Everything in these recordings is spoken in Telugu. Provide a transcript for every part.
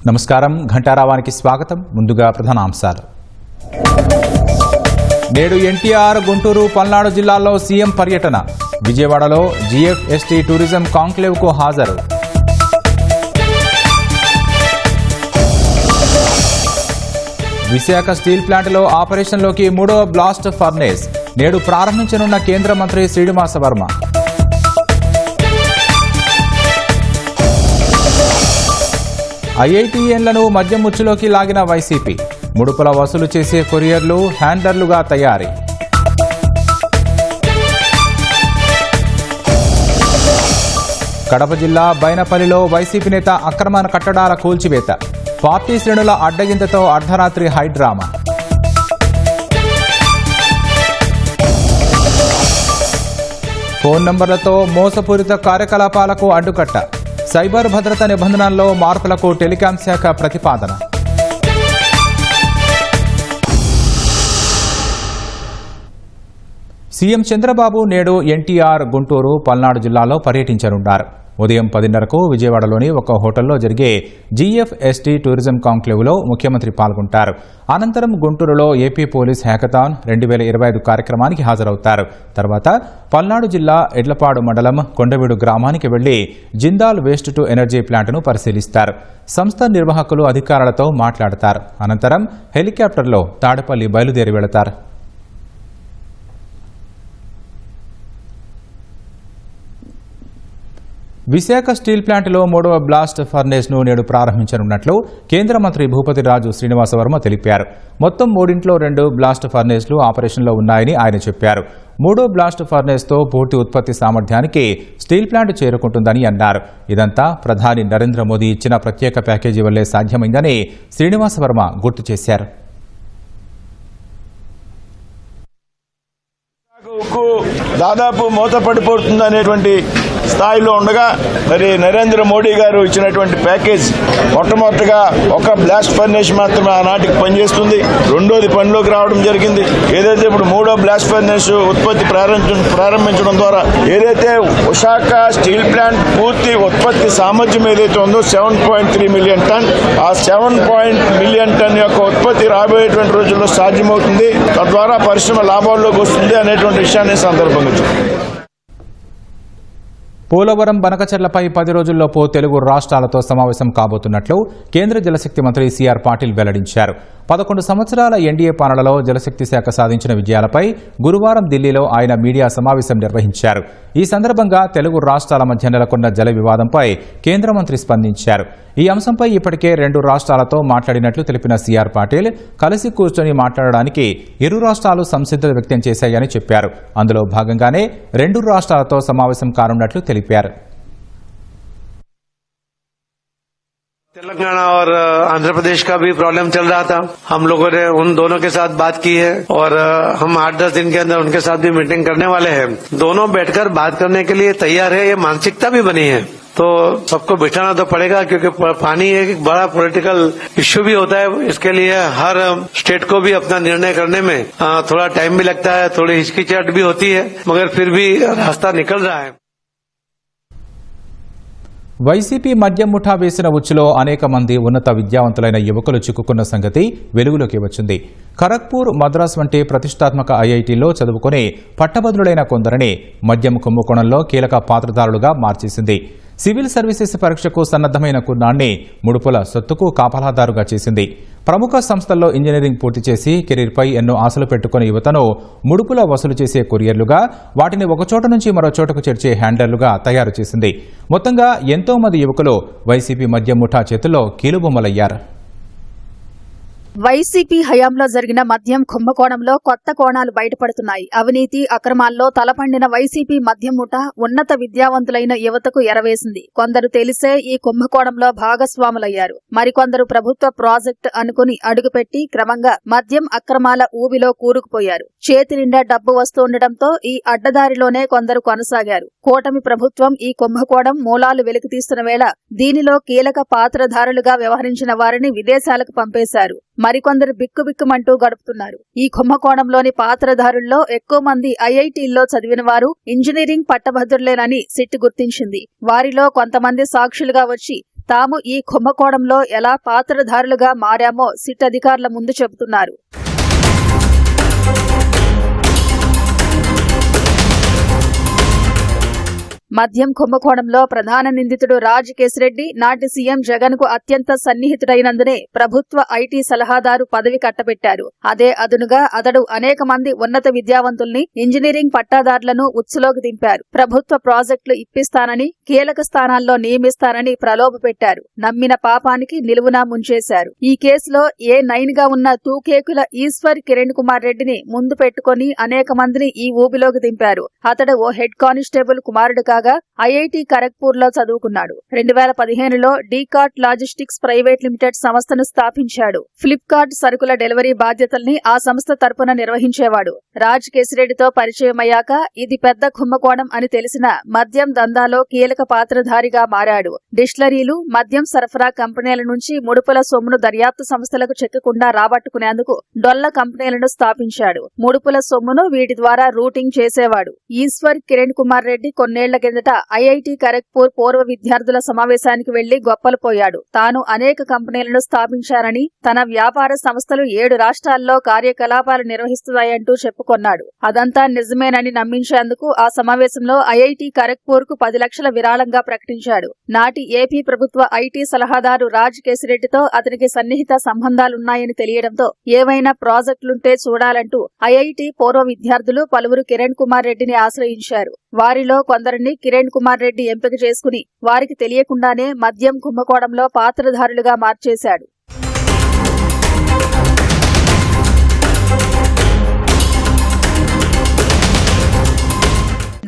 నమస్కారం ఘంటారావానికి స్వాగతం. ముందుగా ప్రధానాంశాలు. నేడు ఎన్టీఆర్ గుంటూరు పల్నాడు జిల్లాల్లో సీఎం పర్యటన. విజయవాడలో జీఎఫ్ఎస్టీ టూరిజం కాంక్లేవ్ కు హాజరు. విశాఖ స్టీల్ ప్లాంట్లో ఆపరేషన్లోకి 3వ బ్లాస్ట్ ఫర్నేస్ నేడు ప్రారంభించనున్న కేంద్ర మంత్రి శ్రీనివాస వర్మ. ఐఐటీఎన్లను మద్యం ముచ్చులోకి లాగిన వైసీపీ. ముడుపుల వసూలు చేసే కొరియర్లు హ్యాండర్లుగా తయారీ. కడప జిల్లా బైనపల్లిలో వైసీపీ నేత అక్రమ కట్టడాల కూల్చివేత. పార్టీ శ్రేణుల అడ్డగింతతో అర్ధరాత్రి హైడ్రామా. ఫోన్ నంబర్లతో మోసపూరిత కార్యకలాపాలకు అడ్డుకట్ట. సైబర్ భద్రత నిబంధనల్లో మార్పులకు టెలికాం శాఖ ప్రతిపాదన. సీఎం చంద్రబాబు నేడు ఎన్టీఆర్ గుంటూరు పల్నాడు జిల్లాలో పర్యటించనున్నారు. ఉదయం 10:30కు విజయవాడలోని ఒక హోటల్లో జరిగే జీఎఫ్ఎస్టీ టూరిజం కాంక్లేవ్లో ముఖ్యమంత్రి పాల్గొంటారు. అనంతరం గుంటూరులో ఏపీ పోలీస్ హ్యాకథాన్ 2025 కార్యక్రమానికి హాజరవుతారు. తర్వాత పల్నాడు జిల్లా ఎడ్లపాడు మండలం కొండవీడు గ్రామానికి వెళ్లి జిందాల్ వేస్ట్ టు ఎనర్జీ ప్లాంట్ను పరిశీలిస్తారు. సంస్థ నిర్వాహకులు అధికారులతో మాట్లాడతారు. అనంతరం హెలికాప్టర్లో తాడేపల్లి బయలుదేరి వెళతారు. విశాఖ స్టీల్ ప్లాంట్లో 3వ బ్లాస్ట్ ఫర్నేస్ ను నేడు ప్రారంభించనున్నట్లు కేంద్ర మంత్రి భూపతి రాజు శ్రీనివాస వర్మ తెలిపారు. మొత్తం 3 2 బ్లాస్ట్ ఫర్నేస్లు ఆపరేషన్లో ఉన్నాయని ఆయన చెప్పారు. 3వ బ్లాస్ట్ ఫర్నేస్ తో పూర్తి ఉత్పత్తి సామర్థ్యానికి స్టీల్ ప్లాంట్ చేరుకుంటుందని అన్నారు. ఇదంతా ప్రధాని నరేంద్ర మోదీ ఇచ్చిన ప్రత్యేక ప్యాకేజీ వల్లే సాధ్యమైందని శ్రీనివాస వర్మ గుర్తు చేశారు. దాదాపు మూతపడిపోతుందనేటువంటి స్థాయిలో ఉండగా మరి నరేంద్ర మోడీ గారు ఇచ్చినటువంటి ప్యాకేజ్ మొట్టమొదటిగా ఒక బ్లాస్ట్ ఫర్నేస్ మాత్రమే ఆనాటికి పనిచేస్తుంది. రెండోది పనిలోకి రావడం జరిగింది. ఏదైతే ఇప్పుడు 3వ బ్లాస్ట్ ఫర్నేస్ ఉత్పత్తి ప్రారంభించడం ద్వారా ఏదైతే విశాఖ స్టీల్ ప్లాంట్ పూర్తి ఉత్పత్తి సామర్థ్యం ఏదైతే ఉందో 7.3 మిలియన్ టన్, ఆ 7 మిలియన్ టన్ యొక్క ఉత్పత్తి రాబోయేటువంటి రోజుల్లో సాధ్యమవుతుంది. తద్వారా పరిశ్రమ లాభాల్లోకి వస్తుంది అనేటువంటి విషయాన్ని సందర్భంగా పోలవరం బనకచెర్లపై 10 రోజుల్లోపు తెలుగు రాష్ట్రాలతో సమావేశం కాబోతున్నట్లు కేంద్ర జలశక్తి మంత్రి సిఆర్ పాటిల్ వెల్లడించారు. 11 సంవత్సరాల ఎన్డీఏ పాలనలో జలశక్తి శాఖ సాధించిన విజయాలపై గురువారం ఢిల్లీలో ఆయన మీడియా సమావేశం నిర్వహించారు. ఈ సందర్భంగా తెలుగు రాష్ట్రాల మధ్య నెలకొన్న జల వివాదంపై కేంద్ర మంత్రి స్పందించారు. ఈ అంశంపై ఇప్పటికే 2 రాష్ట్రాలతో మాట్లాడినట్లు తెలిపిన సిఆర్ పాటిల్ కలిసి కూర్చొని మాట్లాడడానికి ఇరు రాష్ట్రాలు సంసిద్ధత వ్యక్తం చేశాయని చెప్పారు. అందులో భాగంగానే 2 రాష్ట్రాలతో సమావేశం కానున్నట్లు తెలిపారు. तेलंगाना और आंध्र प्रदेश का भी प्रॉब्लम चल रहा था. हम लोगों ने उन दोनों के साथ बात की है और हम 8-10 दिन के अंदर उनके साथ भी मीटिंग करने वाले हैं. दोनों बैठकर बात करने के लिए तैयार है. ये मानसिकता भी बनी है. तो सबको बिठाना तो पड़ेगा क्योंकि पानी एक बड़ा पॉलिटिकल इश्यू भी होता है. इसके लिए हर स्टेट को भी अपना निर्णय करने में थोड़ा टाइम भी लगता है, थोड़ी हिचकिचाहट भी होती है, मगर फिर भी रास्ता निकल रहा है. వైసీపీ మద్యం ముఠా వేసిన ఉచ్చులో అనేక మంది ఉన్నత విద్యావంతులైన యువకులు చిక్కుకున్న సంగతి వెలుగులోకి వచ్చింది. ఖరగ్పూర్, మద్రాస్ వంటి ప్రతిష్టాత్మక ఐఐటీల్లో చదువుకుని పట్టభద్రులైన కొందరిని మద్యం కుంభకోణంలో కీలక పాత్రధారులుగా మార్చేసింది. సివిల్ సర్వీసెస్ పరీక్షకు సన్నద్దమైన కుర్రాన్ని ముడుపుల సొత్తుకు కాపలాదారుగా చేసింది. ప్రముఖ సంస్థల్లో ఇంజనీరింగ్ పూర్తి చేసి కెరీర్పై ఎన్నో ఆశలు పెట్టుకున్న యువతను ముడుపుల వసూలు చేసే కొరియర్లుగా, వాటిని ఒకచోట నుంచి మరో చోటకు చేర్చే హ్యాండర్లుగా తయారు చేసింది. మొత్తంగా ఎంతో మంది యువకులు వైసీపీ మద్యం ముఠా చేతుల్లో కీలుబొమ్మలయ్యారు. వైసీపీ హయాంలో జరిగిన మద్యం కుంభకోణంలో కొత్త కోణాలు బయటపడుతున్నాయి. అవినీతి అక్రమాల్లో తలపండిన వైసీపీ మద్యం ముఠ ఉన్నత విద్యావంతులైన యువతకు ఎరవేసింది. కొందరు తెలిసే ఈ కుంభకోణంలో భాగస్వాములయ్యారు. మరికొందరు ప్రభుత్వ ప్రాజెక్టు అనుకుని అడుగుపెట్టి క్రమంగా మద్యం అక్రమాల ఊబిలో కూరుకుపోయారు. చేతి నిండా డబ్బు వస్తుండటంతో ఈ అడ్డదారిలోనే కొందరు కొనసాగారు. కూటమి ప్రభుత్వం ఈ కుంభకోణం మూలాలు వెలికితీస్తున్న వేళ దీనిలో కీలక పాత్రధారులుగా వ్యవహరించిన వారిని విదేశాలకు పంపేశారు. మరికొందరు బిక్కుబిక్కుమంటూ గడుపుతున్నారు. ఈ కుంభకోణంలోని పాత్రధారుల్లో ఎక్కువ మంది ఐఐటీల్లో చదివిన వారు, ఇంజనీరింగ్ పట్టభద్రులేనని సిట్ గుర్తించింది. వారిలో కొంతమంది సాక్షులుగా వచ్చి తాము ఈ కుంభకోణంలో ఎలా పాత్రధారులుగా మారామో సిట్ అధికారుల ముందు చెబుతున్నారు. మద్యం కుంభకోణంలో ప్రధాన నిందితుడు రాజ్ కేసిరెడ్డి నాటి సీఎం జగన్ కు అత్యంత సన్నిహితుడైనందునే ప్రభుత్వ ఐటీ సలహాదారు పదవి కట్టబెట్టారు. అదే అదునుగా అతడు అనేక మంది ఉన్నత విద్యావంతుల్ని, ఇంజనీరింగ్ పట్టాదారులను ఉచ్చులోకి దింపారు. ప్రభుత్వ ప్రాజెక్టులు ఇప్పిస్తానని, కీలక స్థానాల్లో నియమిస్తానని ప్రలోభపెట్టారు. నమ్మిన పాపానికి నిలువునా ముంచేశారు. ఈ కేసులో A9 గా ఉన్న తూకేకుల ఈశ్వర్ కిరణ్ కుమార్ రెడ్డిని ముందు పెట్టుకుని అనేక మందిని ఈ ఊబిలోకి దింపారు. అతడు ఓ హెడ్ కానిస్టేబుల్ కుమారుడు కాగా ఐఐటి ఖరగ్పూర్ లో చదువుకున్నాడు. 2015లో డీకార్ట్ లాజిస్టిక్స్ ప్రైవేట్ లిమిటెడ్ సంస్థను స్థాపించాడు. ఫ్లిప్కార్ట్ సరుకుల డెలివరీ బాధ్యతల్ని ఆ సంస్థ తరపున నిర్వహించేవాడు. రాజ్ కేసిరెడ్డితో పరిచయమయ్యాక ఇది పెద్ద కుంభకోణం అని తెలిసిన మద్యం దందాలో కీలక పాత్రధారిగా మారాడు. డిస్టిలరీలు, మద్యం సరఫరా కంపెనీల నుంచి ముడుపుల సొమ్మును దర్యాప్తు సంస్థలకు చెక్కకుండా రాబట్టుకునేందుకు డొల్ల కంపెనీలను స్థాపించాడు. ముడుపుల సొమ్మును వీటి ద్వారా రూటింగ్ చేసేవాడు. ఈశ్వర్ కిరణ్ కుమార్ రెడ్డి కొన్నేళ్ల కిందట ఐఐటి ఖరగ్పూర్ పూర్వ విద్యార్థుల సమావేశానికి వెళ్లి గొప్పలు పోయాడు. తాను అనేక కంపెనీలను స్థాపించారని, తన వ్యాపార సంస్థలు 7 రాష్ట్రాల్లో కార్యకలాపాలు నిర్వహిస్తున్నాయంటూ చెప్పుకొన్నాడు. అదంతా నిజమేనని నమ్మించేందుకు ఆ సమావేశంలో ఐఐటి ఖరగ్పూర్ కు 10 లక్షల విరాళంగా ప్రకటించాడు. నాటి ఏపీ ప్రభుత్వ ఐటీ సలహాదారు రాజ్ కేసిరెడ్డితో అతనికి సన్నిహిత సంబంధాలున్నాయని తెలియడంతో ఏవైనా ప్రాజెక్టులుంటే చూడాలంటూ ఐఐటి పూర్వ విద్యార్థులు పలువురు కిరణ్ కుమార్ రెడ్డిని ఆశ్రయించారు. వారిలో కొందరిని కిరణ్ కుమార్ రెడ్డి ఎంపిక చేసుకుని వారికి తెలియకుండానే మద్యం కుంభకోణంలో పాత్రధారులుగా మార్చేశాడు.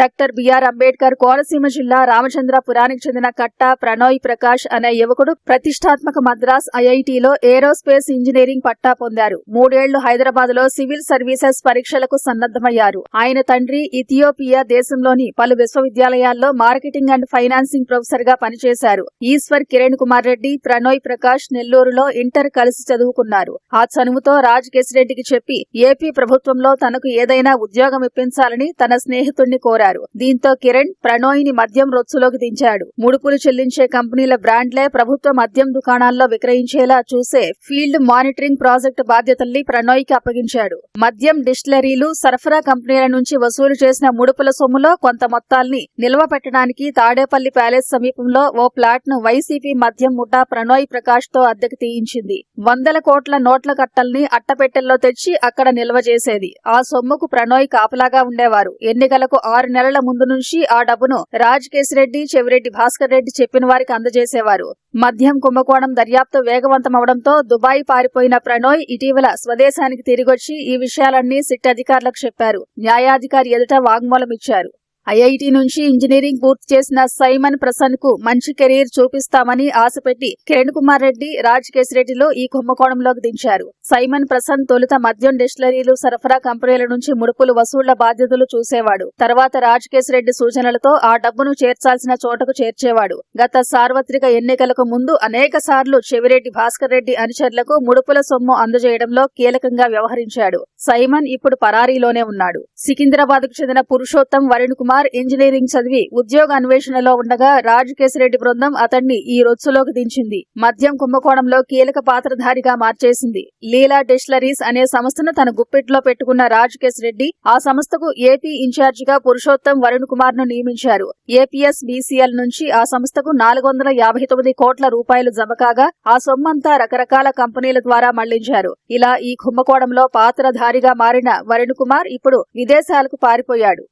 డాక్టర్ బిఆర్ అంబేద్కర్ కోనసీమ జిల్లా రామచంద్రపురానికి చెందిన కట్టా ప్రణోయ్ ప్రకాష్ అనే యువకుడు ప్రతిష్టాత్మక మద్రాస్ ఐఐటిలో ఏరోస్పేస్ ఇంజనీరింగ్ పట్టా పొందారు. 3 ఏళ్లు హైదరాబాద్ లో సివిల్ సర్వీసెస్ పరీక్షలకు సన్నద్దమయ్యారు. ఆయన తండ్రి ఇథియోపియా దేశంలోని పలు విశ్వవిద్యాలయాల్లో మార్కెటింగ్ అండ్ ఫైనాన్సింగ్ ప్రొఫెసర్ గా పనిచేశారు. ఈశ్వర్ కిరణ్ కుమార్ రెడ్డి, ప్రణోయ్ ప్రకాష్ నెల్లూరులో ఇంటర్ కలిసి చదువుకున్నారు. ఆ చనువుతో రాజ్ కేసిరెడ్డికి చెప్పి ఏపీ ప్రభుత్వంలో తనకు ఏదైనా ఉద్యోగం ఇప్పించాలని తన స్నేహితుడిని కోరారు. దీంతో కిరణ్ ప్రణోయ్ ని మద్యం రొచ్చులోకి దించాడు. ముడుపులు చెల్లించే కంపెనీల బ్రాండ్లే ప్రభుత్వ మద్యం దుకాణాల్లో విక్రయించేలా చూసే ఫీల్డ్ మానిటరింగ్ ప్రాజెక్టు బాధ్యతల్ని ప్రణోయ్ కి అప్పగించాడు. మద్యం డిస్టిలరీలు, సరఫరా కంపెనీల నుంచి వసూలు చేసిన ముడుపుల సొమ్ములో కొంత మొత్తాల్ని నిల్వ పెట్టడానికి తాడేపల్లి ప్యాలెస్ సమీపంలో ఓ ప్లాట్ ను వైసీపీ మద్యం ముఠా ప్రణోయ్ ప్రకాష్ తో అద్దెకు తీయించింది. 100 కోట్ల నోట్ల కట్టల్ని అట్టపెట్టెల్లో తెచ్చి అక్కడ నిల్వ చేసేది. ఆ సొమ్ముకు ప్రణోయ్ కాపలాగా ఉండేవారు. ఎన్నికలకు 6 నెలల ముందు నుంచి ఆ డబ్బును రాజ్ కేసిరెడ్డి, చెవిరెడ్డి భాస్కర్ రెడ్డి చెప్పిన వారికి అందజేసేవారు. మద్యం కుంభకోణం దర్యాప్తు వేగవంతమవడంతో దుబాయ్ పారిపోయిన ప్రణోయ్ ఇటీవల స్వదేశానికి తిరిగొచ్చి ఈ విషయాలన్నీ సిట్ అధికారులకు చెప్పారు. న్యాయాధికారి ఎదుట వాంగ్మూలం ఇచ్చారు. ఐఐటి నుంచి ఇంజనీరింగ్ పూర్తి చేసిన సైమన్ ప్రసన్ కు మంచి కెరీర్ చూపిస్తామని ఆశపెట్టి కిరణ్ కుమార్ రెడ్డి, రాజ్ కేసిరెడ్డిలో ఈ కుంభకోణంలోకి దించారు. సైమన్ ప్రసన్ తొలుత మద్యం డిస్టిలరీలు, సరఫరా కంపెనీల నుంచి ముడుపులు వసూళ్ల బాధ్యతలు చూసేవాడు. తర్వాత రాజ్ కేసిరెడ్డి సూచనలతో ఆ డబ్బును చేర్చాల్సిన చోటకు చేర్చేవాడు. గత సార్వత్రిక ఎన్నికలకు ముందు అనేక సార్లు చెవిరెడ్డి భాస్కర్ రెడ్డి అనుచరులకు ముడుపుల సొమ్ము అందజేయడంలో కీలకంగా వ్యవహరించాడు. సైమన్ ఇప్పుడు పరారీలోనే ఉన్నాడు. సికింద్రాబాద్ కు చెందిన పురుషోత్తం వరుణ్ కుమార్ ఇంజనీరింగ్ చదివి ఉద్యోగ అన్వేషణలో ఉండగా రాజ్ కేసిరెడ్డి బృందం అతన్ని ఈ రొచ్చులోకి దించింది. మద్యం కుంభకోణంలో కీలక పాత్రధారిగా మార్చేసింది. లీలా డిస్టిలరీస్ అనే సంస్థను తన గుప్పిట్లో పెట్టుకున్న రాజ్ కేసిరెడ్డి ఆ సంస్థకు ఏపీ ఇన్ఛార్జిగా పురుషోత్తం వరుణ్ కుమార్ ను నియమించారు. ఏపీఎస్ బీసీఎల్ నుంచి ఆ సంస్థకు 459 కోట్ల రూపాయలు జమ కాగా ఆ సొమ్మంతా రకరకాల కంపెనీల ద్వారా మళ్లించారు. ఇలా ఈ కుంభకోణంలో పాత్రధారిగా మారిన వరుణ్ కుమార్ ఇప్పుడు విదేశాలకు పారిపోయాడు.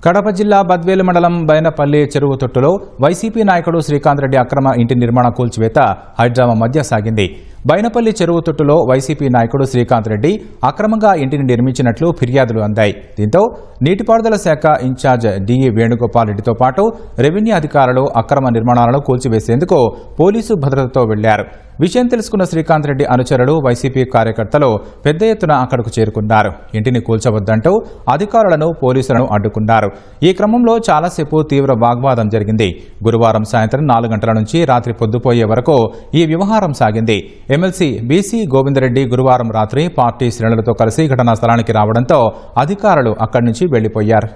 కడప జిల్లా బద్వేలు మండలం బైనపల్లి చెరువు తొట్టులో వైసీపీ నాయకుడు శ్రీకాంత్ రెడ్డి అక్రమ ఇంటి నిర్మాణ కూల్చివేత హైడ్రామా మధ్య సాగింది. బైనపల్లి చెరువు తొట్టులో వైసీపీ నాయకుడు శ్రీకాంత్ రెడ్డి అక్రమంగా ఇంటిని నిర్మించినట్లు ఫిర్యాదులు అందాయి. దీంతో నీటిపారుదల శాఖ ఇన్ఛార్జ్ డిఈ వేణుగోపాల్ రెడ్డితో పాటు రెవెన్యూ అధికారులు అక్రమ నిర్మాణాలను కూల్చివేసేందుకు పోలీసు భద్రతతో వెళ్లారు. విషయం తెలుసుకున్న శ్రీకాంత్ రెడ్డి అనుచరులు, వైసీపీ కార్యకర్తలు పెద్ద ఎత్తున అక్కడకు చేరుకున్నారు. ఇంటిని కూల్చవద్దంటూ అధికారులను, పోలీసులను అడ్డుకున్నారు. ఈ క్రమంలో చాలాసేపు తీవ్ర వాగ్వాదం జరిగింది. గురువారం సాయంత్రం 4 గంటల నుంచి రాత్రి పొద్దుపోయే వరకు ఈ వ్యవహారం సాగింది. ఎమ్మెల్సీ బీసీ గోవిందరెడ్డి గురువారం రాత్రి పార్టీ శ్రేణులతో కలిసి ఘటనా స్థలానికి రావడంతో అధికారులు అక్కడి నుంచి వెళ్లిపోయారు.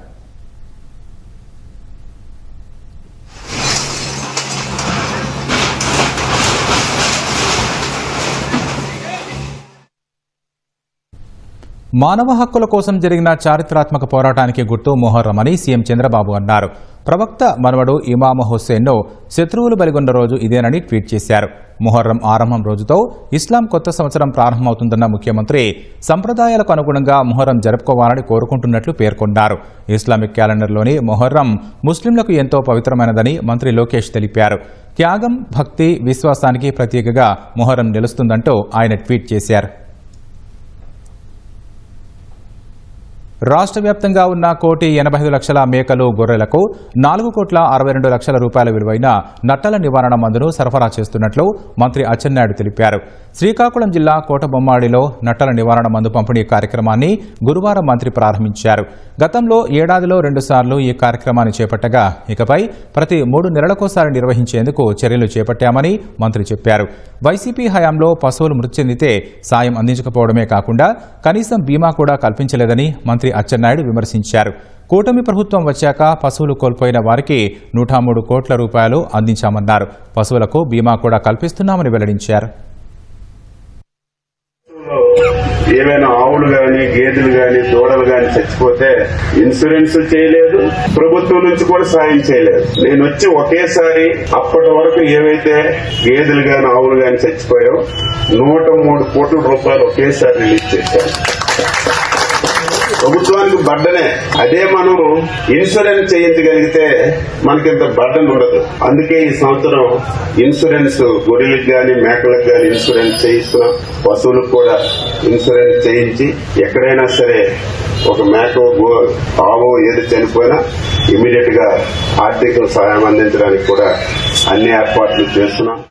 మానవ హక్కుల కోసం జరిగిన చారిత్రాత్మక పోరాటానికి గుర్తు మొహర్రం అని సీఎం చంద్రబాబు అన్నారు. ప్రవక్త మనవడు ఇమామ్ హుస్సేన్ను శత్రువులు బలిగొన్న రోజు ఇదేనని ట్వీట్ చేశారు. మొహర్రం ఆరంభం రోజుతో ఇస్లాం కొత్త సంవత్సరం ప్రారంభమవుతుందన్న ముఖ్యమంత్రి సంప్రదాయాలకు అనుగుణంగా మొహర్రం జరుపుకోవాలని కోరుకుంటున్నట్లు పేర్కొన్నారు. ఇస్లామిక్ క్యాలెండర్లోని మొహర్రం ముస్లింలకు ఎంతో పవిత్రమైనదని మంత్రి లోకేష్ తెలిపారు. త్యాగం, భక్తి, విశ్వాసానికి ప్రతీకగా మొహర్రం నిలుస్తుందంటూ ఆయన ట్వీట్ చేశారు. రాష్ట్ర వ్యాప్తంగా ఉన్న 1,85,00,000 మేకలు, గొర్రెలకు 4,62,00,000 రూపాయల విలువైన నట్టల నివారణ మందును సరఫరా చేస్తున్నట్లు మంత్రి అచ్చెన్నాయుడు తెలిపారు. శ్రీకాకుళం జిల్లా కోటబొమ్మాడిలో నట్టల నివారణ మందు పంపిణీ కార్యక్రమాన్ని గురువారం మంత్రి ప్రారంభించారు. గతంలో ఏడాదిలో 2 సార్లు ఈ కార్యక్రమాన్ని చేపట్టగా ఇకపై ప్రతి 3 నెలలకోసారి నిర్వహించేందుకు చర్యలు చేపట్టామని మంత్రి చెప్పారు. వైసీపీ హయాంలో పశువులు మృతి చెందితే సాయం అందించకపోవడమే కాకుండా కనీసం బీమా కూడా కల్పించలేదని మంత్రి అచ్చెన్నాయుడు విమర్శించారు. కూటమి ప్రభుత్వం వచ్చాక పశువులు కోల్పోయిన వారికి 103 కోట్ల రూపాయలు అందించామన్నారు. పశువులకు బీమా కూడా కల్పిస్తున్నామని వెల్లడించారు. ఏమైనా ఆవులు గాని, గేదెలు గాని, దూడలు గాని చచ్చిపోతే ఇన్సూరెన్స్ చేయలేదు, ప్రభుత్వం నుంచి కూడా సాయం చేయలేదు. నేను వచ్చి ఒకేసారి అప్పటి వరకు ఏవైతే గేదెలు గాని, ఆవులు గాని చచ్చిపోయాయో 103 కోట్ల రూపాయలు ఒకేసారి రిలీజ్ చేశాను. ప్రభుత్వానికి బడ్డనే. అదే మనం ఇన్సూరెన్స్ చేయించగలిగితే మనకింత బడ్డన్ ఉండదు. అందుకే ఈ సంవత్సరం ఇన్సూరెన్స్ గొర్రెలకు గాని, మేకలకు గాని ఇన్సూరెన్స్ చేయిస్తున్నాం. పశువులకు కూడా ఇన్సూరెన్స్ చేయించి ఎక్కడైనా సరే ఒక మేక, ఆవు ఏది చనిపోయినా ఇమీడియట్ గా ఆర్థిక సహాయం అందించడానికి కూడా అన్ని ఏర్పాట్లు చేస్తున్నాం.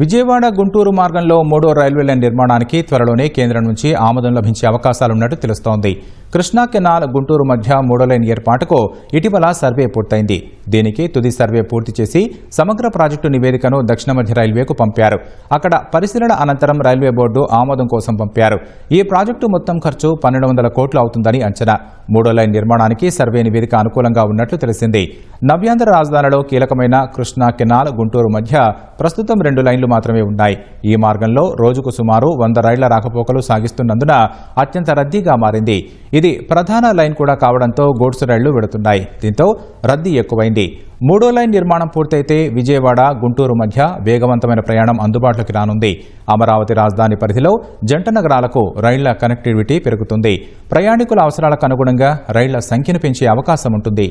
విజయవాడ గుంటూరు మార్గంలో 3వ రైల్వే లైన్ నిర్మాణానికి త్వరలోనే కేంద్రం నుంచి ఆమోదం లభించే అవకాశాలున్నట్టు తెలుస్తోంది. కృష్ణా కెనాల్ గుంటూరు మధ్య 3వ లైన్ ఏర్పాటుకు ఇటీవల సర్వే పూర్తయింది. దీనికి తుది సర్వే పూర్తి చేసి సమగ్ర ప్రాజెక్టు నివేదికను దక్షిణ మధ్య రైల్వేకు పంపారు. అక్కడ పరిశీలన అనంతరం రైల్వే బోర్డు ఆమోదం కోసం పంపారు. ఈ ప్రాజెక్టు మొత్తం ఖర్చు 1,200 కోట్లు అవుతుందని అంచనా. 3వ లైన్ నిర్మాణానికి సర్వే నివేదిక అనుకూలంగా ఉన్నట్లు తెలిసింది. నవ్యాంధ్ర రాజధానిలో కీలకమైన కృష్ణా కెనాల్ గుంటూరు మధ్య ప్రస్తుతం 2 లైన్లు మాత్రమే ఉన్నాయి. ఈ మార్గంలో రోజుకు సుమారు 100 రైళ్ల రాకపోకలు సాగిస్తున్నందున అత్యంత రద్దీగా మారింది. ఇది ప్రధాన లైన్ కూడా కావడంతో గూడ్స్ రైళ్లు వెడుతున్నాయి. దీంతో రద్దీ ఎక్కువైంది. 3వ లైన్ నిర్మాణం పూర్తయితే విజయవాడ, గుంటూరు మధ్య వేగవంతమైన ప్రయాణం అందుబాటులోకి రానుంది. అమరావతి రాజధాని పరిధిలో జంట నగరాలకు రైళ్ల కనెక్టివిటీ పెరుగుతుంది. ప్రయాణికుల అవసరాలకు అనుగుణంగా రైళ్ల సంఖ్యను పెంచే అవకాశం ఉంటుంది.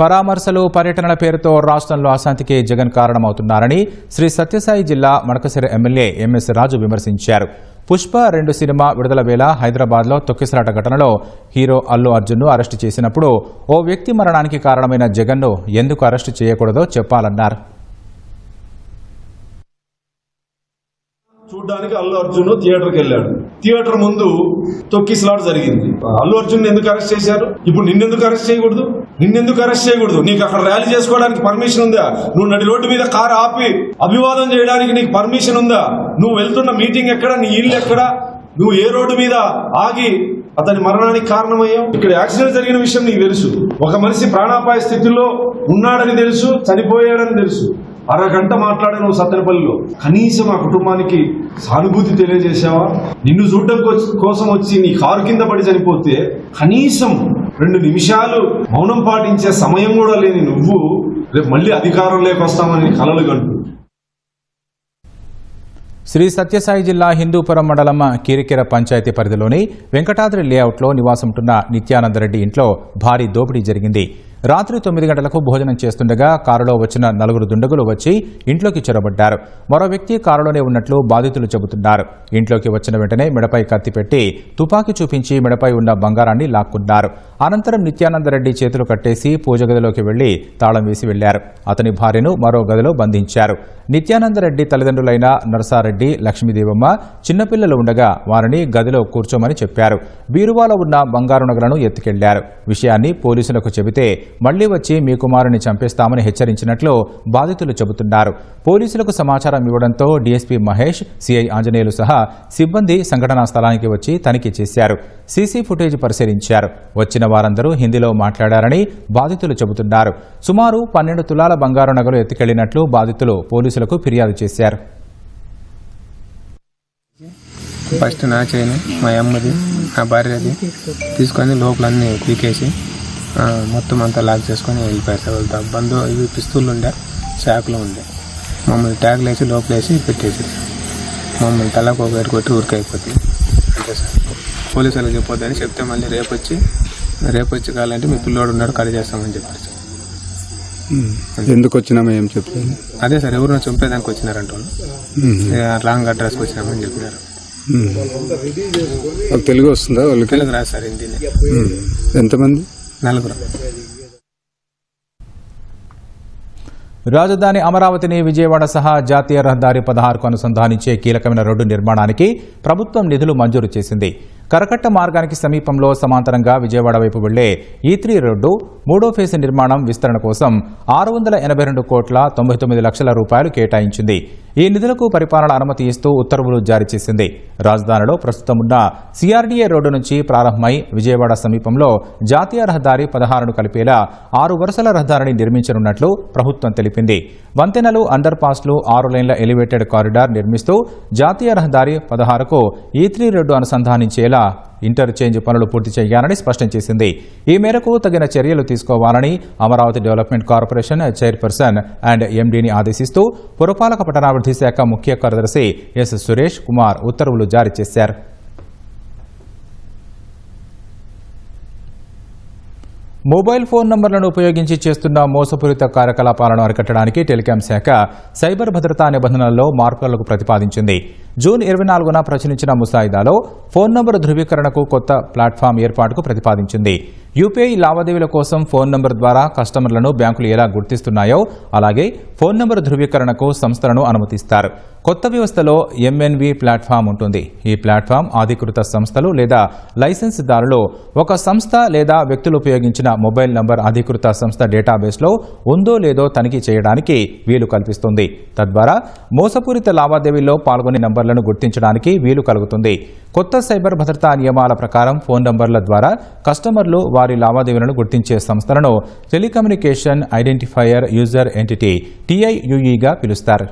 పరామర్శలు, పర్యటనల పేరుతో రాష్ట్రంలో అశాంతికి జగన్ కారణమవుతున్నారని శ్రీ సత్యసాయి జిల్లా మడకశిర ఎమ్మెల్యే ఎంఎస్ రాజు విమర్శించారు. పుష్ప 2 సినిమా విడుదల వేళ హైదరాబాద్లో తొక్కిసలాట ఘటనలో హీరో అల్లు అర్జున్ను అరెస్టు చేసినప్పుడు ఓ వ్యక్తి మరణానికి కారణమైన జగన్ను ఎందుకు అరెస్టు చేయకూడదో చెప్పాలన్నారు. చూడ్డానికి అల్లు అర్జున్ థియేటర్కి వెళ్ళాడు. థియేటర్ ముందు తొక్కిసలాట జరిగింది. అల్లు అర్జున్ ఎందుకు అరెస్ట్ చేశారు? ఇప్పుడు నిన్నెందుకు అరెస్ట్ చేయకూడదు? నీకు అక్కడ ర్యాలీ చేసుకోవడానికి పర్మిషన్ ఉందా? నువ్వు నడి రోడ్డు మీద కారు ఆపి అభివాదం చేయడానికి నీకు పర్మిషన్ ఉందా? నువ్వు వెళ్తున్న మీటింగ్ ఎక్కడ? నీ ఇల్లు ఎక్కడ? నువ్వు ఏ రోడ్డు మీద ఆగి అతని మరణానికి కారణమయ్యావు? ఇక్కడ యాక్సిడెంట్ జరిగిన విషయం నీకు తెలుసు. ఒక మనిషి ప్రాణాపాయ స్థితిలో ఉన్నాడని తెలుసు, చనిపోయాడని తెలుసు. అరగంట మాట్లాడే నువ్వు సత్తెనపల్లిలో కనీసం ఆ కుటుంబానికి సానుభూతి తెలియజేసావా? నిన్ను చూడడం కోసం వచ్చి నీ కారు కింద పడి చనిపోతే కనీసం 2 నిమిషాలు మౌనం పాటించే సమయం కూడా లేని నువ్వు రేపు మళ్ళీ అధికారంలోకి వస్తామని కలలు కంటూ. శ్రీ సత్యసాయి జిల్లా హిందూపురం మండలం కీరికెర పంచాయతీ పరిధిలోని వెంకటాద్రి లేఅవుట్లో నివాసంటున్న నిత్యానందరెడ్డి ఇంట్లో భారీ దోపిడీ జరిగింది. రాత్రి 9 గంటలకు భోజనం చేస్తుండగా కారులో వచ్చిన 4 దుండగులు వచ్చి ఇంట్లోకి చొరబడ్డారు. మరో వ్యక్తి కారులోనే ఉన్నట్లు బాధితులు చెబుతున్నారు. ఇంట్లోకి వచ్చిన వెంటనే మెడపై కత్తి పెట్టి తుపాకీ చూపించి మెడపై ఉన్న బంగారాన్ని లాక్కున్నారు. అనంతరం నిత్యానందరెడ్డి చేతులు కట్టేసి పూజ గదిలోకి వెళ్లి తాళం వేసి వెళ్లారు. అతని భార్యను మరో గదిలో బంధించారు. నిత్యానందరెడ్డి తల్లిదండ్రులైన నరసారెడ్డి, లక్ష్మీదేవమ్మ చిన్నపిల్లలు ఉండగా వారిని గదిలో కూర్చోమని చెప్పారు. బీరువాలో ఉన్న బంగారు నగలను ఎత్తుకెళ్లారు. విషయాన్ని పోలీసులకు చెబితే మళ్లీ వచ్చి మీ కుమారుని చంపేస్తామని హెచ్చరించినట్లు బాధితులు చెబుతున్నారు. పోలీసులకు సమాచారం ఇవ్వడంతో డీఎస్పీ మహేష్, సీఐ ఆంజనేయులు సహా సిబ్బంది సంఘటనా స్థలానికి వచ్చి తనిఖీ చేశారు. సీసీ ఫుటేజ్ పరిశీలించారు. వచ్చిన వారందరూ హిందీలో మాట్లాడారని బాధితులు చెబుతున్నారు. సుమారు 12 తులాల బంగారు నగలు ఎత్తుకెళ్లినట్లు బాధితులు పోలీసులకు ఫిర్యాదు చేశారు. ఫస్ట్ నా చైన్, మా అమ్మది, నా భార్యది తీసుకొని లోపలన్నీ పీకేసి మొత్తం అంతా లాక్ చేసుకొని వెళ్ళిపోయారు సార్. వాళ్ళతో బంధు ఇవి పిస్తూళ్ళు ఉండే, శాకులు ఉండే, మమ్మల్ని ట్యాగ్లు వేసి లోపలేసి పెట్టేసేసి మమ్మల్ని తలకు ఒక వేరు కొట్టి ఊరికైపోతుంది అంతే సార్. పోలీసు వాళ్ళకి చెప్పొద్దని చెప్తే మళ్ళీ రేపు వచ్చి కావాలంటే మీ పిల్లోడు ఉన్నాడు కడి చేస్తామని చెప్పారు సార్. ఎందుకు వచ్చినామో ఏం చెప్పారు? అదే సార్, ఎవరినో చంపేదానికి వచ్చినారంట వాళ్ళు, రాంగ్ అడ్రస్కి వచ్చినామని చెప్పినారు. తెలుగు వస్తుందా వాళ్ళకి? తెలుగు రాదు సార్, హిందీనే. ఎంతమంది? 4. రాజధాని అమరావతిని విజయవాడ సహా జాతీయ రహదారి 16కు అనుసంధానించే కీలకమైన రోడ్డు నిర్మాణానికి ప్రభుత్వం నిధులు మంజూరు చేసింది. కరకట్ట మార్గానికి సమీపంలో సమాంతరంగా విజయవాడ వైపు వెళ్లే ఈ3 రోడ్డు 3వ ఫేజ్ నిర్మాణం విస్తరణ కోసం 682 కోట్ల 99 లక్షల రూపాయలు కేటాయించింది. ఈ నిధులకు పరిపాలన అనుమతి ఇస్తూ ఉత్తర్వులు జారీ చేసింది. రాజధానిలో ప్రస్తుతం ఉన్న సిఆర్డీఏ రోడ్డు నుంచి ప్రారంభమై విజయవాడ సమీపంలో జాతీయ రహదారి 16ను కలిపేలా 6 వరుసల రహదారిని నిర్మించనున్నట్లు ప్రభుత్వం తెలిపింది. వంతెనలు, అండర్ పాస్లు, 6 లేన్ల ఎలివేటెడ్ కారిడార్ నిర్మిస్తూ జాతీయ రహదారి 16కు ఈ3 రోడ్డు అనుసంధానించేలా ఇంటర్చేంజ్ పనులు పూర్తి చేయాలని స్పష్టం చేసింది. ఈ మేరకు తగిన చర్యలు తీసుకోవాలని Amaravati development corporation chairperson and ఎండీని ఆదేశిస్తూ పురపాలక పట్టణాభివృద్ధి శాఖ ముఖ్య కార్యదర్శి ఎస్ సురేష్ కుమార్ ఉత్తర్వులు జారీ చేశారు. మొబైల్ ఫోన్ నంబర్లను ఉపయోగించి చేస్తున్న మోసపూరిత కార్యకలాపాలను అరికట్టడానికి టెలికాం శాఖ సైబర్ భద్రతా నిబంధనల్లో మార్పులకు ప్రతిపాదించింది. జూన్ 24న ప్రచురించిన ముసాయిదాలో ఫోన్ నంబర్ ధృవీకరణకు కొత్త ప్లాట్ఫామ్ ఏర్పాటుకు ప్రతిపాదించింది. యూపీఐ లావాదేవీల కోసం ఫోన్ నంబర్ ద్వారా కస్టమర్లను బ్యాంకులు ఎలా గుర్తిస్తున్నాయో అలాగే ఫోన్ నంబర్ ధృవీకరణకు సంస్థలను అనుమతిస్తారు. కొత్త వ్యవస్థలో ఎంఎన్వి ప్లాట్ఫామ్ ఉంటుంది. ఈ ప్లాట్ఫామ్ అధికృత సంస్థలు లేదా లైసెన్స్దారులు ఒక సంస్థ లేదా వ్యక్తులు ఉపయోగించిన మొబైల్ నంబర్ అధికృత సంస్థ డేటాబేస్లో ఉందో లేదో తనిఖీ చేయడానికి వీలు కల్పిస్తుంది. తద్వారా మోసపూరిత లావాదేవీల్లో పాల్గొనే నంబర్లను గుర్తించడానికి వీలు కలుగుతుంది. కొత్త సైబర్ భద్రతా నియమాల ప్రకారం ఫోన్ నంబర్ల ద్వారా కస్టమర్లు వారి లావాదేవీలను గుర్తించే సంస్థలను telecommunication identifier user entity TIUE పిలుస్తారు.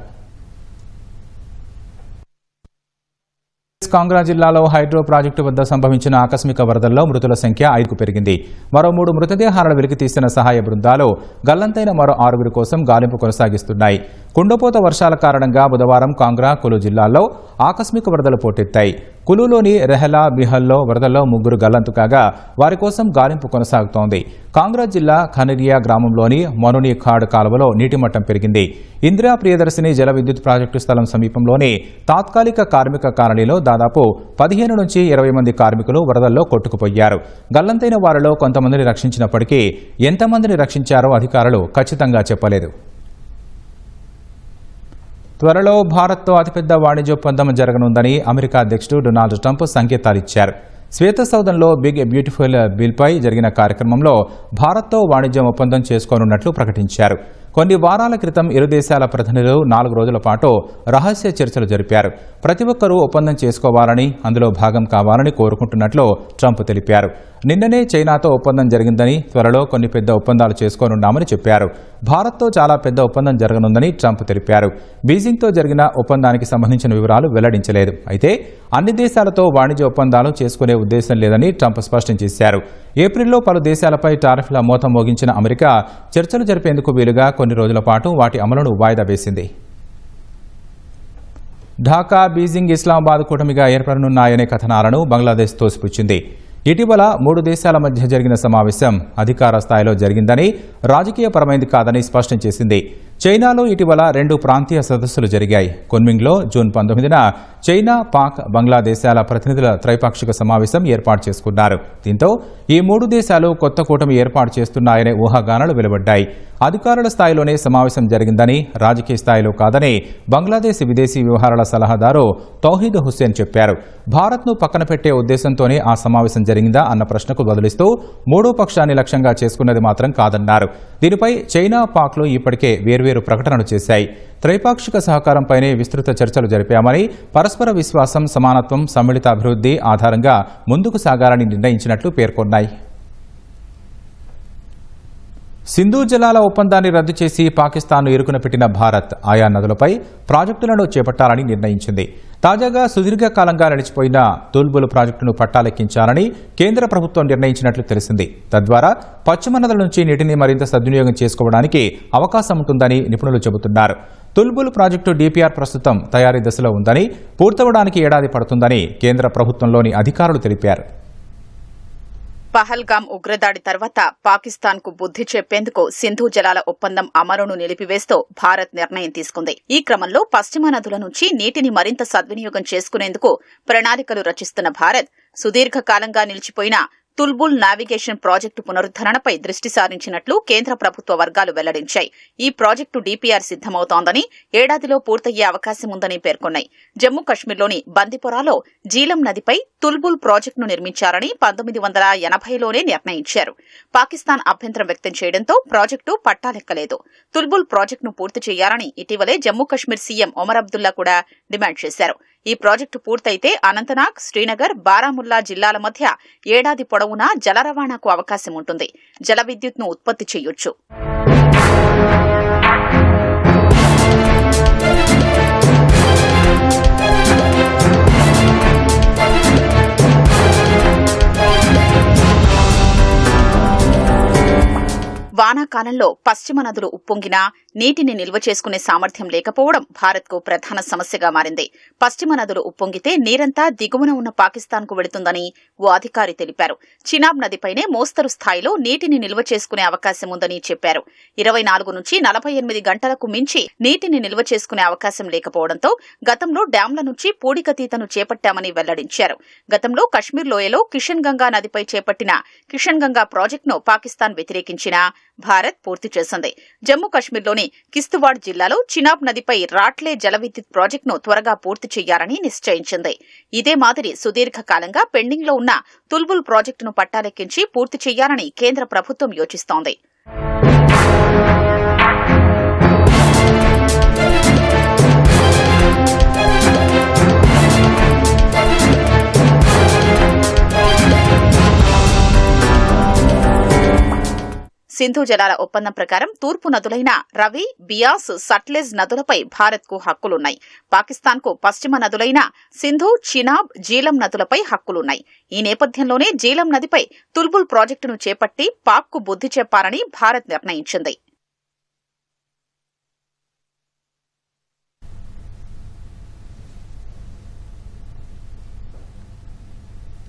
కాంగ్రా జిల్లాలో హైడ్రో ప్రాజెక్టు వద్ద సంభవించిన ఆకస్మిక వరదల్లో మృతుల సంఖ్య 5కు పెరిగింది. మరో 3 మృతదేహాలను వెలికితీసిన సహాయ బృందాలు గల్లంతైన మరో 6 కోసం గాలింపు కొనసాగిస్తున్నాయి. కుండపోత వర్షాల కారణంగా బుధవారం కాంగ్రా, కులు జిల్లాల్లో ఆకస్మిక వరదలు పోటెత్తాయి. కులులోని రెహలా, బిహల్లో వరదల్లో 3 గల్లంతు కాగా వారి కోసం గాలింపు కొనసాగుతోంది. కాంగ్రా జిల్లా ఖనరియా గ్రామంలోని మనుని ఖాడ్ కాలువలో నీటి మట్టం పెరిగింది. ఇందిరా ప్రియదర్శిని జల విద్యుత్ ప్రాజెక్టు స్థలం సమీపంలోని తాత్కాలిక కార్మిక కాలనీలో దాదాపు 15 నుంచి 20 మంది కార్మికులు వరదల్లో కొట్టుకుపోయారు. గల్లంతైన వారిలో కొంతమందిని రక్షించినప్పటికీ ఎంతమందిని రక్షించారో అధికారులు ఖచ్చితంగా చెప్పలేదు. త్వరలో భారత్తో అతిపెద్ద వాణిజ్య ఒప్పందం జరగనుందని అమెరికా అధ్యక్షుడు డొనాల్డ్ ట్రంప్ సంకేతాలిచ్చారు. శ్వేత సౌధంలో బిగ్ బ్యూటిఫుల్ బిల్పై జరిగిన కార్యక్రమంలో భారత్తో వాణిజ్యం ఒప్పందం చేసుకోనున్నట్లు ప్రకటించారు. కొన్ని వారాల క్రితం ఇరు దేశాల ప్రతినిధులు 4 రోజుల పాటు రహస్య చర్చలు జరిపారు. ప్రతి ఒక్కరూ ఒప్పందం చేసుకోవాలని, అందులో భాగం కావాలని కోరుకుంటున్నట్లు ట్రంప్ తెలిపారు. నిన్ననే చైనాతో ఒప్పందం జరిగిందని, త్వరలో కొన్ని పెద్ద ఒప్పందాలు చేసుకోనున్నామని చెప్పారు. భారత్తో చాలా పెద్ద ఒప్పందం జరగనుందని ట్రంప్ తెలిపారు. బీజింగ్తో జరిగిన ఒప్పందానికి సంబంధించిన వివరాలు వెల్లడించలేదు. అయితే అన్ని దేశాలతో వాణిజ్య ఒప్పందాలు చేసుకునే ఉద్దేశం లేదని ట్రంప్ స్పష్టం చేశారు. ఏప్రిల్లో పలు దేశాలపై టారిఫ్ల మోత మోగించిన అమెరికా చర్చలు జరిపేందుకు వీలుగా కొన్ని రోజుల పాటు వాటి అమలును వాయిదా వేసింది. ఢాకా, బీజింగ్, ఇస్లామాబాద్ కూటమిగా ఏర్పడనున్నాయనే కథనాలను బంగ్లాదేశ్ తోసిపుచ్చింది. ఇటీవల 3 దేశాల మధ్య జరిగిన సమావేశం అధికార స్థాయిలో జరిగిందని, రాజకీయపరమైంది కాదని స్పష్టం చేసింది. చైనాలో ఇటీవల 2 ప్రాంతీయ సదస్సులు జరిగాయి. కున్మింగ్లో జూన్ 19న చైనా, పాక్, బంగ్లాదేశాల ప్రతినిధుల త్రైపాక్షిక సమావేశం ఏర్పాటు చేసుకున్నారు. దీంతో ఈ 3 దేశాలు కొత్త కూటమి ఏర్పాటు చేస్తున్నాయనే ఊహాగానాలు వెలువడ్డాయి. అధికారుల స్థాయిలోనే సమావేశం జరిగిందని, రాజకీయ స్థాయిలో కాదని బంగ్లాదేశ్ విదేశీ వ్యవహారాల సలహాదారు తౌహీద్ హుస్సేన్ చెప్పారు. భారత్ను పక్కన పెట్టే ఉద్దేశంతోనే ఆ సమావేశం జరిగిందా అన్న ప్రశ్నకు బదులిస్తూ మూడో పక్షాన్ని లక్ష్యంగా చేసుకున్నది మాత్రం కాదన్నారు. దీనిపై చైనా, పాక్లు ఇప్పటికే వేర్వేరు ప్రకటనలు చేశాయి. త్రైపాక్షిక సహకారంపైనే విస్తృత చర్చలు జరిపామని, పరస్పర విశ్వాసం, సమానత్వం, సమ్మిళిత అభివృద్ధి ఆధారంగా ముందుకు సాగాలని నిర్ణయించినట్లు పేర్కొన్నాయి. సింధు జలాల ఒప్పందాన్ని రద్దు చేసి పాకిస్తాన్ను ఇరుకున పెట్టిన భారత్ ఆయా నదులపై ప్రాజెక్టులను చేపట్టాలని నిర్ణయించింది. తాజాగా సుదీర్ఘకాలంగా నిలిచిపోయిన తుల్బుల్ ప్రాజెక్టును పట్టాలెక్కించాలని కేంద్ర ప్రభుత్వం నిర్ణయించినట్లు తెలిసింది. తద్వారా పశ్చిమ నదుల నుంచి నీటిని మరింత సద్వినియోగం చేసుకోవడానికి అవకాశం ఉంటుందని నిపుణులు చెబుతున్నారు. తుల్బుల్ ప్రాజెక్టు డీపీఆర్ ప్రస్తుతం తయారీ దశలో ఉందని, పూర్తవడానికి ఏడాది పడుతుందని కేంద్ర ప్రభుత్వంలోని అధికారులు తెలిపారు. పహల్గాం ఉగ్రదాడి తర్వాత పాకిస్తాన్ కు బుద్ది చెప్పేందుకు సింధు జలాల ఒప్పందం అమలును నిలిపివేస్తూ భారత్ నిర్ణయం తీసుకుంది. ఈ క్రమంలో పశ్చిమ నదుల నుంచి నీటిని మరింత సద్వినియోగం చేసుకునేందుకు ప్రణాళికలు రచిస్తున్న భారత్ సుదీర్ఘకాలంగా నిలిచిపోయిన తుల్బుల్ నావిగేషన్ ప్రాజెక్టు పునరుద్దరణపై దృష్టి సారించినట్లు కేంద్ర ప్రభుత్వ వర్గాలు వెల్లడించాయి. ఈ ప్రాజెక్టు డీపీఆర్ సిద్దమవుతోందని, ఏడాదిలో పూర్తయ్యే అవకాశం ఉందని పేర్కొన్నాయి. జమ్మూ కశ్మీర్లోని బందిపోరాలో జీలం నదిపై తుల్బుల్ ప్రాజెక్టును నిర్మించారని 1980లోనే నిర్ణయించారు. పాకిస్తాన్ అభ్యంతరం వ్యక్తం చేయడంతో ప్రాజెక్టు పట్టాలెక్కలేదు. తుల్బుల్ ప్రాజెక్టును పూర్తి చేయాలని ఇటీవలే జమ్మూ కశ్మీర్ సీఎం ఒమర్ అబ్దుల్లా కూడా డిమాండ్ చేశారు. ఈ ప్రాజెక్టు పూర్తయితే అనంతనాగ్, శ్రీనగర్, బారాముల్లా జిల్లాల మధ్య ఏడాది పొడవునా జల రవాణాకు అవకాశం ఉంటుంది. జల విద్యుత్ను ఉత్పత్తి చేయొచ్చు. వానాకాలంలో పశ్చిమ నదులు ఉప్పొంగినా నీటిని నిల్వ చేసుకునే సామర్థ్యం లేకపోవడం భారత్కు ప్రధాన సమస్యగా మారింది. పశ్చిమ నదులు ఉప్పొంగితే నీరంతా దిగువన ఉన్న పాకిస్తాన్కు వెళుతుందని ఓ అధికారి తెలిపారు. చినాబ్ నదిపైనే మోస్తరు స్థాయిలో నీటిని నిల్వ చేసుకునే అవకాశం ఉందని చెప్పారు. 24 నుంచి 48 గంటలకు మించి నీటిని నిల్వ చేసుకునే అవకాశం లేకపోవడంతో గతంలో డ్యాంల నుంచి పూడికతీతను చేపట్టామని వెల్లడించారు. గతంలో కశ్మీర్ లోయలో కిషన్ గంగా నదిపై చేపట్టిన కిషన్ గంగా ప్రాజెక్టును పాకిస్తాన్ వ్యతిరేకించినా భారత్ పూర్తి చేసింది. జమ్మూ కశ్మీర్లోని కిస్తవాడ్ జిల్లాలో చినాబ్ నదిపై రాట్లే జల విద్యుత్ ప్రాజెక్టును త్వరగా పూర్తి చేయాలని నిశ్చయించింది. ఇదే మాదిరి సుదీర్ఘకాలంగా పెండింగ్లో ఉన్న తుల్బుల్ ప్రాజెక్టును పట్టాలెక్కించి పూర్తి చేయాలని కేంద్ర ప్రభుత్వం యోచిస్తోంది. సింధు జలాల ఒప్పందం ప్రకారం తూర్పు నదులైన రవి, బియాస్, సట్లెజ్ నదులపై భారత్కు హక్కులున్నాయి. పాకిస్తాన్కు పశ్చిమ నదులైన సింధు, చినాబ్, జీలం నదులపై హక్కులున్నాయి. ఈ నేపథ్యంలోనే జీలం నదిపై తుల్బుల్ ప్రాజెక్టును చేపట్టి పాక్కు బుద్ది చెప్పాలని భారత్ నిర్ణయించింది.